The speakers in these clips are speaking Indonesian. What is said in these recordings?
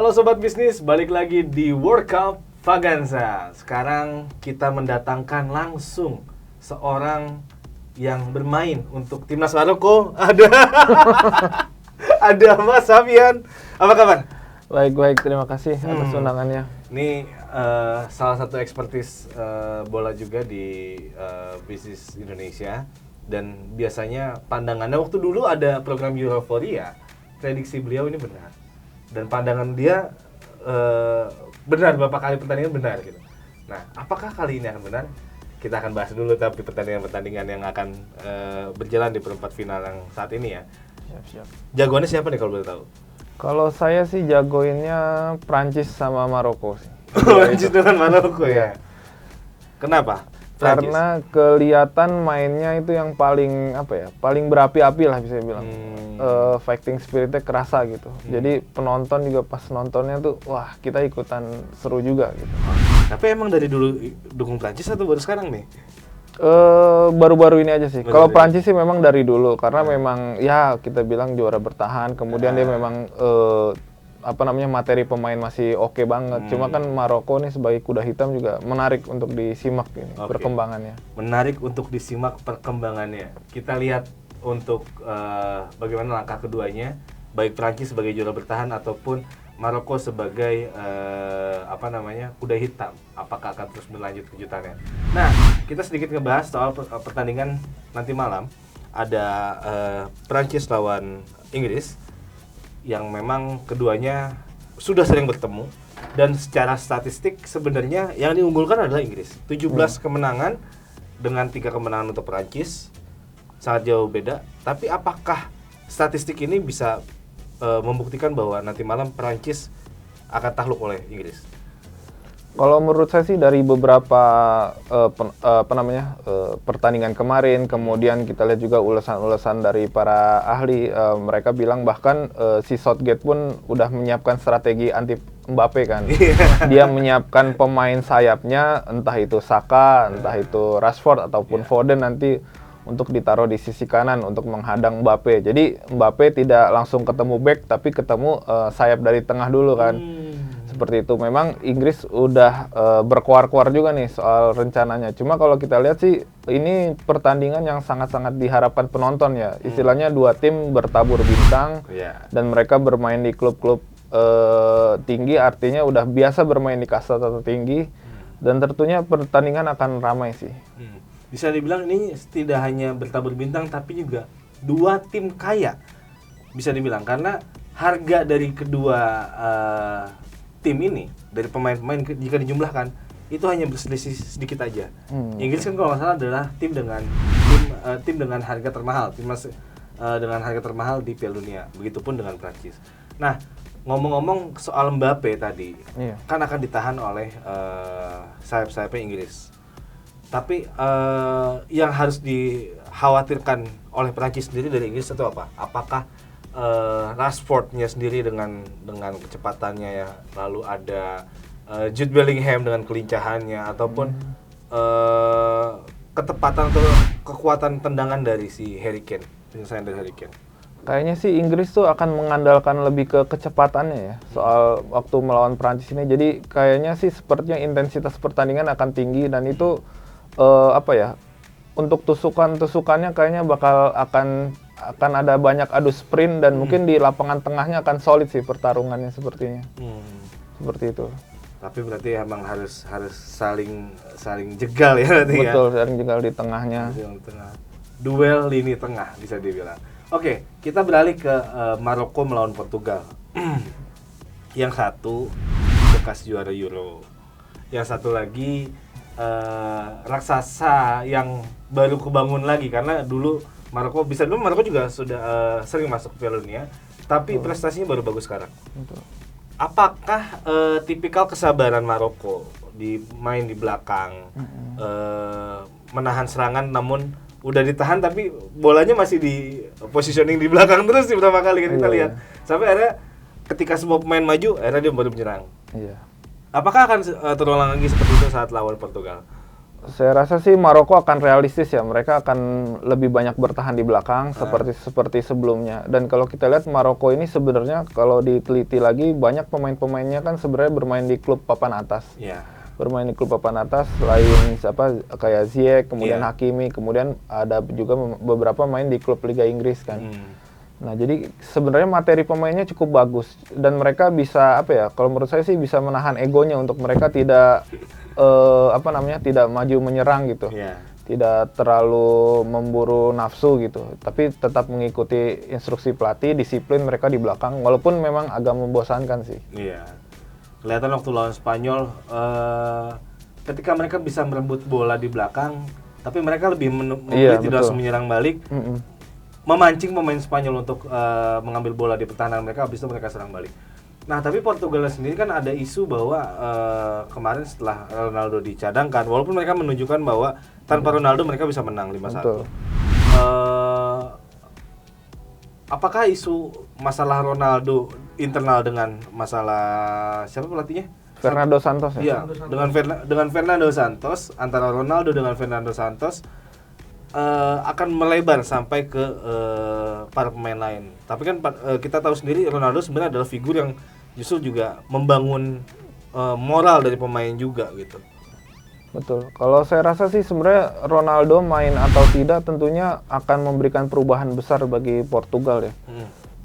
Halo Sobat Bisnis, balik lagi di World Cup Vaganza. Sekarang kita mendatangkan langsung seorang yang bermain untuk Timnas Maroko. Ada Mas Safian. Apa kabar? Baik, terima kasih atas undangannya. Ini salah satu ekspertis bola juga di bisnis Indonesia. Dan biasanya pandangannya waktu dulu ada program Euphoria, prediksi beliau ini benar. Dan pandangan dia benar, beberapa kali pertandingan benar gitu. Nah, apakah kali ini akan benar? Kita akan bahas dulu tapi pertandingan-pertandingan yang akan berjalan di perempat final yang saat ini ya. Siap. Jagoannya siapa nih kalau boleh tahu? Kalau saya sih jagoinnya Prancis sama Maroko sih. Prancis dengan Maroko ya. Kenapa? Prancis? Karena kelihatan mainnya itu yang paling paling berapi-api lah bisa bilang. Fighting spiritnya kerasa gitu. Jadi penonton juga pas nontonnya tuh wah kita ikutan seru juga gitu. Tapi emang dari dulu dukung Prancis atau baru sekarang nih? Baru-baru ini aja sih. Kalau Prancis sih memang dari dulu karena memang ya kita bilang juara bertahan. Kemudian dia memang materi pemain masih oke banget. Cuma kan Maroko nih sebagai kuda hitam juga menarik untuk disimak ini perkembangannya. Menarik untuk disimak perkembangannya. Kita lihat untuk bagaimana langkah keduanya, baik Prancis sebagai juara bertahan ataupun Maroko sebagai kuda hitam. Apakah akan terus berlanjut kejutannya? Nah, kita sedikit ngebahas soal pertandingan nanti malam. Ada Prancis lawan Inggris yang memang keduanya sudah sering bertemu dan secara statistik sebenarnya yang diunggulkan adalah Inggris. 17 kemenangan dengan 3 kemenangan untuk Prancis. Sangat jauh beda. Tapi apakah statistik ini bisa membuktikan bahwa nanti malam Prancis akan takluk oleh Inggris? Kalau menurut saya sih dari beberapa pertandingan kemarin, kemudian kita lihat juga ulasan-ulasan dari para ahli, mereka bilang bahkan si Southgate pun udah menyiapkan strategi anti Mbappe kan. Dia menyiapkan pemain sayapnya, entah itu Saka, entah itu Rashford ataupun Foden nanti untuk ditaruh di sisi kanan untuk menghadang Mbappe. Jadi Mbappe tidak langsung ketemu back tapi ketemu sayap dari tengah dulu kan. Seperti itu. Memang Inggris udah berkuar-kuar juga nih soal rencananya. Cuma kalau kita lihat sih ini pertandingan yang sangat-sangat diharapkan penonton ya. Istilahnya dua tim bertabur bintang dan mereka bermain di klub-klub tinggi, artinya udah biasa bermain di kasta tertinggi dan tentunya pertandingan akan ramai sih. Bisa dibilang ini tidak hanya bertabur bintang tapi juga dua tim kaya. Bisa dibilang karena harga dari kedua tim ini dari pemain-pemain jika dijumlahkan itu hanya berselisih sedikit aja. Inggris kan kalau nggak salah adalah tim dengan harga termahal, dengan harga termahal di Piala Dunia. Begitupun dengan Prancis. Nah, ngomong-ngomong soal Mbappe tadi, kan akan ditahan oleh sayap-sayapnya Inggris. Tapi yang harus dikhawatirkan oleh Prancis sendiri dari Inggris itu apa? Apakah Rashford-nya sendiri dengan kecepatannya ya, lalu ada Jude Bellingham dengan kelincahannya ataupun ketepatan atau kekuatan tendangan dari si Harry Kane, penyelesaian dari Harry Kane. Kayaknya sih Inggris tuh akan mengandalkan lebih ke kecepatannya ya soal waktu melawan Prancis ini. Jadi kayaknya sih sepertinya intensitas pertandingan akan tinggi dan itu untuk tusukannya kayaknya akan ada banyak adu sprint dan mungkin di lapangan tengahnya akan solid sih pertarungannya sepertinya. Seperti itu. Tapi berarti emang harus saling jegal ya berarti. Betul, saling jegal di tengahnya. Duel lini tengah bisa dibilang. Oke, kita beralih ke Maroko melawan Portugal. Yang satu bekas juara Euro. Yang satu lagi raksasa yang baru kebangun lagi karena dulu Maroko juga sudah sering masuk Piala Dunia, tapi prestasinya baru bagus sekarang. Betul. Apakah tipikal kesabaran Maroko main di belakang, menahan serangan namun udah ditahan tapi bolanya masih di positioning di belakang terus di beberapa kali kan kita lihat. Sampai akhirnya ketika semua pemain maju, akhirnya dia baru menyerang. Apakah akan terulang lagi seperti itu saat lawan Portugal? Saya rasa sih Maroko akan realistis ya. Mereka akan lebih banyak bertahan di belakang seperti sebelumnya. Dan kalau kita lihat Maroko ini sebenarnya kalau diteliti lagi banyak pemain-pemainnya kan sebenarnya bermain di klub papan atas. Iya. Bermain di klub papan atas lain siapa kayak Ziyech, kemudian Iya. Hakimi, kemudian ada juga beberapa main di klub Liga Inggris kan. Nah, jadi sebenarnya materi pemainnya cukup bagus dan mereka bisa apa ya? Kalau menurut saya sih bisa menahan egonya untuk mereka tidak tidak maju menyerang gitu. Iya. Tidak terlalu memburu nafsu gitu, tapi tetap mengikuti instruksi pelatih, disiplin mereka di belakang walaupun memang agak membosankan sih. Iya. Kelihatan waktu lawan Spanyol ketika mereka bisa merebut bola di belakang, tapi mereka lebih memilih tidak langsung menyerang balik. Memancing pemain Spanyol untuk mengambil bola di pertahanan mereka, habis itu mereka serang balik. Nah, tapi Portugal sendiri kan ada isu bahwa kemarin setelah Ronaldo dicadangkan, walaupun mereka menunjukkan bahwa tanpa Ronaldo mereka bisa menang 5-1. Apakah isu masalah Ronaldo internal dengan masalah siapa pelatihnya? Fernando Santos ya? Iya, dengan Fernando Santos, antara Ronaldo dengan Fernando Santos akan melebar sampai ke para pemain lain. Tapi kan kita tahu sendiri Ronaldo sebenarnya adalah figur yang justru juga membangun moral dari pemain juga gitu. Betul. Kalau saya rasa sih sebenarnya Ronaldo main atau tidak tentunya akan memberikan perubahan besar bagi Portugal ya.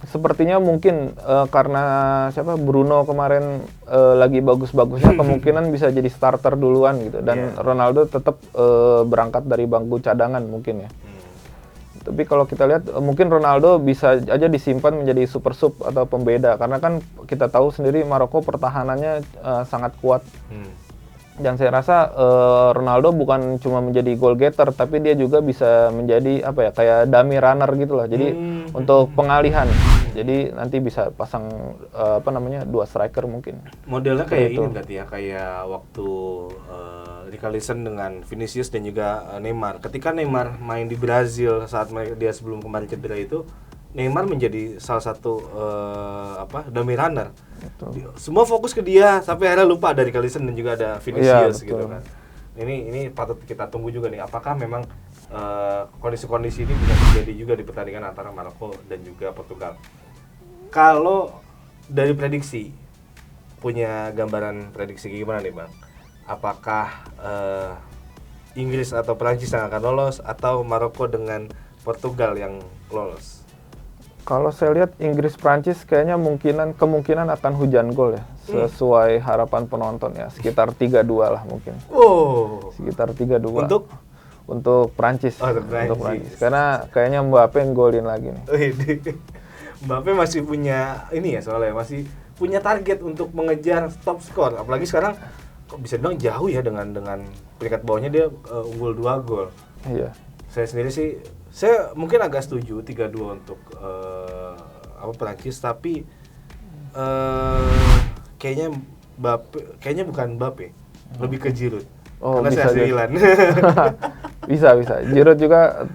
Sepertinya mungkin karena Bruno kemarin lagi bagus-bagusnya kemungkinan bisa jadi starter duluan gitu dan Ronaldo tetap berangkat dari bangku cadangan mungkin ya. Tapi kalau kita lihat mungkin Ronaldo bisa aja disimpan menjadi super sub atau pembeda karena kan kita tahu sendiri Maroko pertahanannya sangat kuat. Dan saya rasa Ronaldo bukan cuma menjadi goal getter tapi dia juga bisa menjadi kayak dummy runner gitu lah. Jadi untuk pengalihan. Jadi nanti bisa pasang dua striker mungkin. Modelnya kayak ini berarti ya, kayak waktu Richarlison dengan Vinicius dan juga Neymar. Ketika Neymar main di Brazil saat dia sebelum kemarin cedera itu, Neymar menjadi salah satu dummy runner. Semua fokus ke dia sampai akhirnya lupa ada Richarlison dan juga ada Vinicius gitu kan. Ini patut kita tunggu juga nih, apakah memang kondisi-kondisi ini bisa terjadi juga di pertandingan antara Maroko dan juga Portugal. Kalau dari prediksi, punya gambaran prediksi gimana nih Bang? Apakah Inggris atau Perancis yang akan lolos atau Maroko dengan Portugal yang lolos? Kalau saya lihat Inggris-Prancis kayaknya kemungkinan akan hujan gol ya. Sesuai harapan penonton ya, sekitar 3-2 lah mungkin. Sekitar 3-2. Untuk Prancis. Untuk Prancis. Karena kayaknya Mbappe golin lagi nih. Mbappe masih punya ini ya soalnya, masih punya target untuk mengejar top skor. Apalagi sekarang kok bisa bilang jauh ya dengan peringkat bawahnya dia unggul 2 gol. Iya. Saya sendiri sih saya mungkin agak setuju 3-2 untuk Perancis, tapi kayaknya bukan Mbappe, lebih ke Giroud. Karena bisa saya Milan. bisa. Giroud juga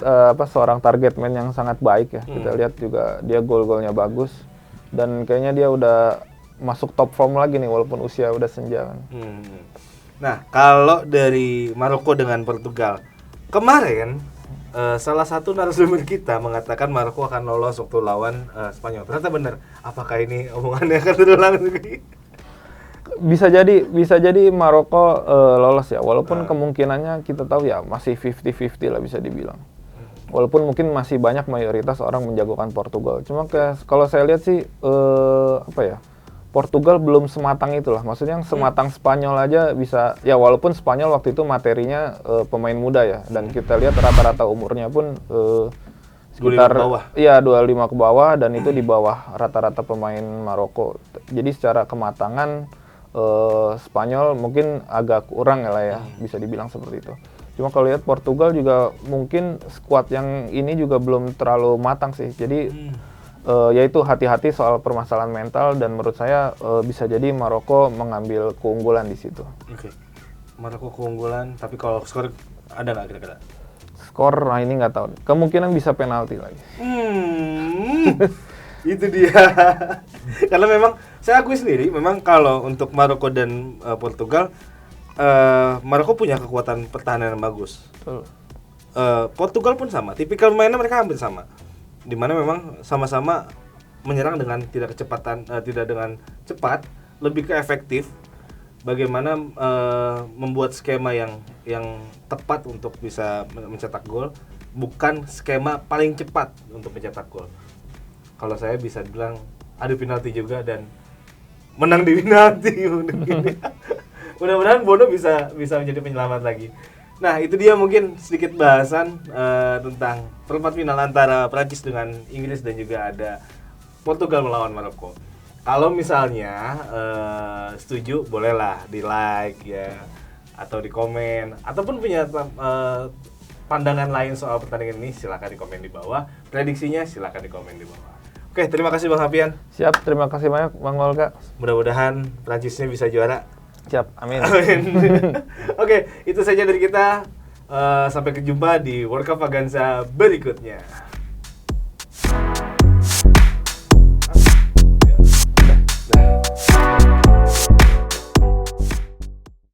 seorang target man yang sangat baik ya. Kita lihat juga dia gol-golnya bagus dan kayaknya dia udah masuk top form lagi nih walaupun usia udah senja kan. Nah, kalau dari Maroko dengan Portugal kemarin salah satu narasumber kita mengatakan Maroko akan lolos waktu lawan Spanyol. Ternyata benar. Apakah ini omongannya akan terulang? Bisa jadi Maroko lolos ya. Walaupun kemungkinannya kita tahu ya masih 50-50 lah bisa dibilang. Walaupun mungkin masih banyak mayoritas orang menjagokan Portugal. Cuma kalau saya lihat sih Portugal belum sematang itulah. Maksudnya yang sematang Spanyol aja bisa ya, walaupun Spanyol waktu itu materinya pemain muda ya, dan kita lihat rata-rata umurnya pun sekitar 25 ke bawah dan itu di bawah rata-rata pemain Maroko. Jadi secara kematangan Spanyol mungkin agak kurang ya, bisa dibilang seperti itu. Cuma kalau lihat Portugal juga mungkin skuad yang ini juga belum terlalu matang sih. Jadi yaitu hati-hati soal permasalahan mental dan menurut saya bisa jadi Maroko mengambil keunggulan di situ. Oke. Maroko keunggulan, tapi kalau skor ada nggak kira-kira? Skor ini nggak tahu. Kemungkinan bisa penalti lagi. Itu dia. Karena memang saya akui sendiri, memang kalau untuk Maroko dan Portugal Maroko punya kekuatan pertahanan yang bagus. Betul. Portugal pun sama, tipikal mainnya mereka hampir sama. Dimana memang sama-sama menyerang dengan tidak dengan cepat, lebih ke efektif. Bagaimana membuat skema yang tepat untuk bisa mencetak gol, bukan skema paling cepat untuk mencetak gol. Kalau saya bisa bilang adu penalti juga dan menang di penalti. Mudah-mudahan Bono bisa menjadi penyelamat lagi. Nah, itu dia mungkin sedikit bahasan tentang perempat final antara Prancis dengan Inggris dan juga ada Portugal melawan Maroko. Kalau misalnya setuju, bolehlah di like ya, atau di komen, ataupun punya pandangan lain soal pertandingan ini, silakan di komen di bawah. Prediksinya silakan di komen di bawah. Oke, terima kasih Bang Hapian. Siap, terima kasih banyak Bang Olga. Mudah-mudahan Prancisnya bisa juara. Siap, amin. Amin. Oke, itu saja dari kita. Sampai jumpa di World Cup Vaganza berikutnya.